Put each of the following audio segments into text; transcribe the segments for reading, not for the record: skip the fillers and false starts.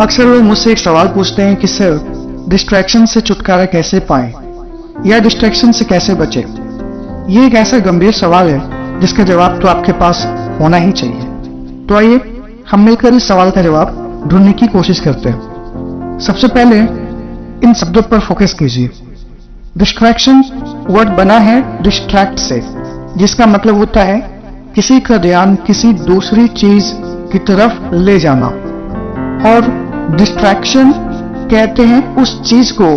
अक्सर लोग मुझसे एक सवाल पूछते हैं कि सर, डिस्ट्रैक्शन से छुटकारा कैसे पाएं या डिस्ट्रैक्शन से कैसे बचें। ये एक ऐसा गंभीर सवाल है जिसका जवाब तो आपके पास होना ही चाहिए। तो आइए हम मिलकर इस सवाल का जवाब ढूंढने की कोशिश करते हैं। सबसे पहले इन शब्दों पर फोकस कीजिए। डिस्ट्रैक्शन वर्ड बना है डिस्ट्रैक्ट से, जिसका मतलब होता है किसी का ध्यान किसी दूसरी चीज की तरफ ले जाना, और डिस्ट्रैक्शन कहते हैं उस चीज को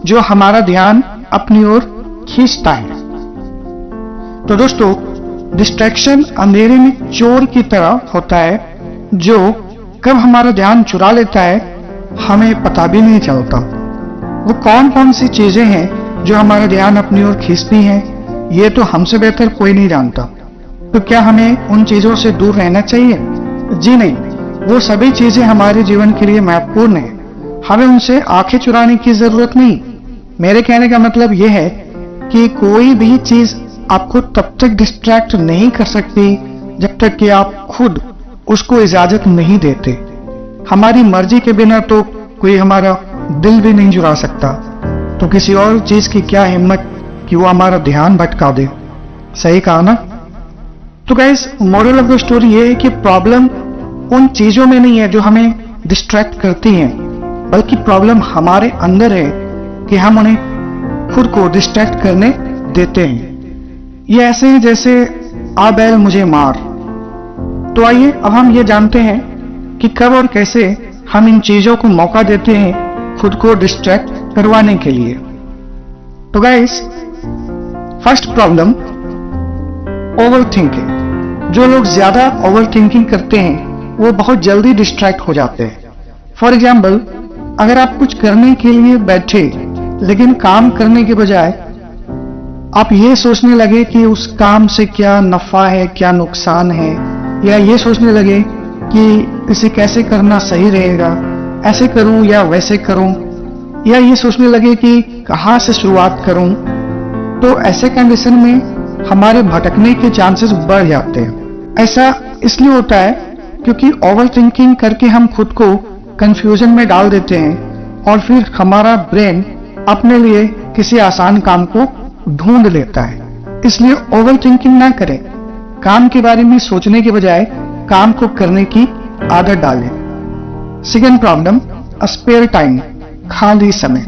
जो हमारा ध्यान अपनी ओर खींचता है। तो दोस्तों, डिस्ट्रैक्शन अंधेरे में चोर की तरह होता है जो कब हमारा ध्यान चुरा लेता है हमें पता भी नहीं चलता। वो कौन कौन सी चीजें हैं जो हमारा ध्यान अपनी ओर खींचती हैं, ये तो हमसे बेहतर कोई नहीं जानता। तो क्या हमें उन चीजों से दूर रहना चाहिए? जी नहीं, वो सभी चीजें हमारे जीवन के लिए महत्वपूर्ण है, हमें उनसे आंखें चुराने की जरूरत नहीं। मेरे कहने का मतलब यह है कि कोई भी चीज आपको तब तक डिस्ट्रैक्ट नहीं कर सकती जब तक कि आप खुद उसको इजाजत नहीं देते। हमारी मर्जी के बिना तो कोई हमारा दिल भी नहीं चुरा सकता, तो किसी और चीज की क्या हिम्मत कि वो हमारा ध्यान भटका दे। सही कहा ना? तो guys, moral of the story ये है कि प्रॉब्लम उन चीजों में नहीं है जो हमें डिस्ट्रैक्ट करती हैं, बल्कि प्रॉब्लम हमारे अंदर है कि हम उन्हें खुद को डिस्ट्रैक्ट करने देते हैं। ये ऐसे है जैसे आ बैल मुझे मार। तो आइए अब हम ये जानते हैं कि कब और कैसे हम इन चीजों को मौका देते हैं खुद को डिस्ट्रैक्ट करवाने के लिए। तो guys, first problem over thinking. जो लोग ज्यादा ओवर थिंकिंग करते हैं वो बहुत जल्दी डिस्ट्रैक्ट हो जाते हैं। फॉर एग्जाम्पल, अगर आप कुछ करने के लिए बैठे लेकिन काम करने के बजाय आप ये सोचने लगे कि उस काम से क्या नफा है, क्या नुकसान है, या ये सोचने लगे कि इसे कैसे करना सही रहेगा, ऐसे करूं या वैसे करूं, या ये सोचने लगे कि कहां से शुरुआत करूं, तो ऐसे कंडीशन में हमारे भटकने के चांसेस बढ़ जाते हैं। ऐसा इसलिए होता है क्योंकि ओवर थिंकिंग करके हम खुद को कंफ्यूजन में डाल देते हैं और फिर हमारा ब्रेन अपने लिए किसी आसान काम को ढूंढ लेता है। इसलिए ओवर थिंकिंग ना करें, काम के बारे में सोचने के बजाय काम को करने की आदत डालें। सेकेंड प्रॉब्लम, स्पेयर टाइम, खाली समय।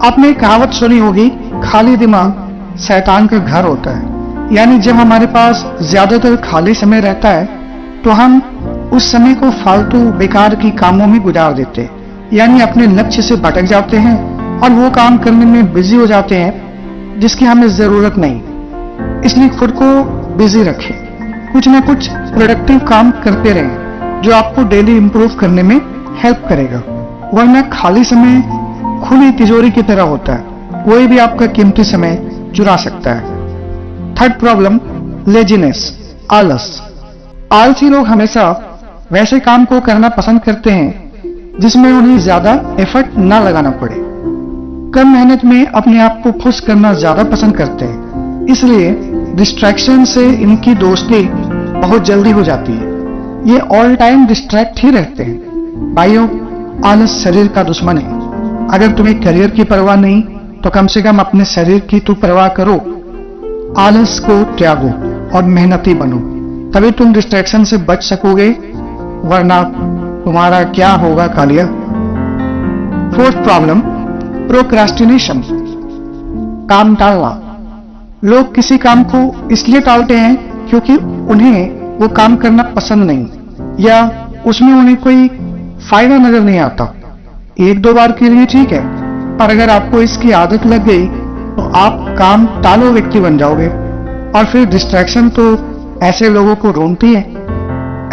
आपने कहावत सुनी होगी, खाली दिमाग शैतान का घर होता है। यानी जब हमारे पास ज्यादातर खाली समय रहता है तो हम उस समय को फालतू बेकार की कामों में गुजार देते हैं, यानी अपने लक्ष्य से भटक जाते हैं और वो काम करने में बिजी हो जाते हैं जिसकी हमें जरूरत नहीं। इसलिए खुद को बिजी रखें, कुछ ना कुछ प्रोडक्टिव काम करते रहें जो आपको डेली इंप्रूव करने में हेल्प करेगा। वरना खाली समय खुली तिजोरी की तरह होता है, कोई भी आपका कीमती समय चुरा सकता है। थर्ड प्रॉब्लम, लेजीनेस, आलस। आलसी लोग हमेशा वैसे काम को करना पसंद करते हैं जिसमें उन्हें ज्यादा एफर्ट ना लगाना पड़े। कम मेहनत में अपने आप को खुश करना ज्यादा पसंद करते हैं, इसलिए डिस्ट्रैक्शन से इनकी दोस्ती बहुत जल्दी हो जाती है। ये ऑल टाइम डिस्ट्रैक्ट ही रहते हैं। भाइयों, आलस शरीर का दुश्मन है। अगर तुम्हें करियर की परवाह नहीं तो कम से कम अपने शरीर की तो परवाह करो। आलस को त्यागो और मेहनती बनो, तभी तुम डिस्ट्रैक्शन से बच सकोगे, वरना तुम्हारा क्या होगा कालिया। फोर्थ प्रॉब्लम, प्रोक्रास्टिनेशन, काम टालना। लोग किसी काम को इसलिए टालते हैं क्योंकि उन्हें वो काम करना पसंद नहीं, या उसमें उन्हें कोई फायदा नजर नहीं आता। एक दो बार के लिए ठीक है, पर अगर आपको इसकी आदत लग गई तो आप काम टालो व्यक्ति बन जाओगे, और फिर डिस्ट्रैक्शन तो ऐसे लोगों को ढूंढती है।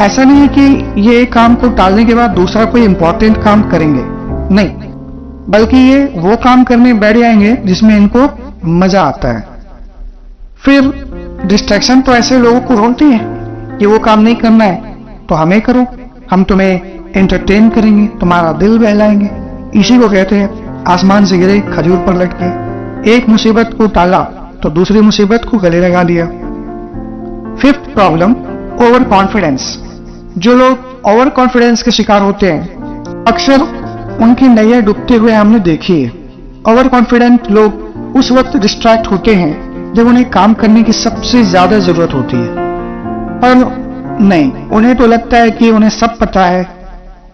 ऐसा नहीं है कि ये एक काम को टालने के बाद दूसरा कोई इंपॉर्टेंट काम करेंगे, नहीं, बल्कि ये वो काम करने बैठ जाएंगे जिसमें इनको मजा आता है। फिर डिस्ट्रैक्शन तो ऐसे लोगों को ढूंढती है कि वो काम नहीं करना है तो हमें करो, हम तुम्हें एंटरटेन करेंगे, तुम्हारा दिल बहलाएंगे। इसी को कहते हैं आसमान से गिरे खजूर पर लटके। एक मुसीबत को टाला तो दूसरी मुसीबत को गले लगा दिया। Fifth problem, over confidence. जो लोग ओवर कॉन्फिडेंस के शिकार होते हैं, अक्सर उनकी नैया डूबते हुए हमने देखी है। ओवर कॉन्फिडेंट लोग उस वक्त डिस्ट्रैक्ट होते हैं जब उन्हें काम करने की सबसे ज्यादा जरूरत होती है, पर नहीं, उन्हें तो लगता है कि उन्हें सब पता है,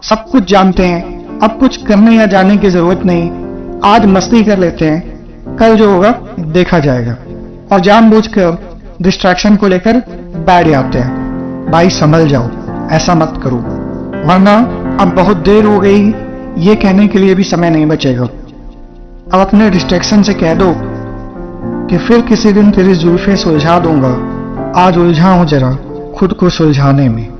सब कुछ जानते हैं, अब कुछ करने या जाने की जरूरत नहीं, आज मस्ती कर लेते हैं, कल जो होगा देखा जाएगा, और जानबूझकर डिस्ट्रैक्शन को लेकर बैठ जाते हैं। भाई संभल जाओ, ऐसा मत करो, वरना अब बहुत देर हो गई ये कहने के लिए भी समय नहीं बचेगा। अब अपने डिस्ट्रैक्शन से कह दो कि फिर किसी दिन तेरी जुल्फे सुलझा दूंगा, आज उलझा हूं जरा खुद को सुलझाने में।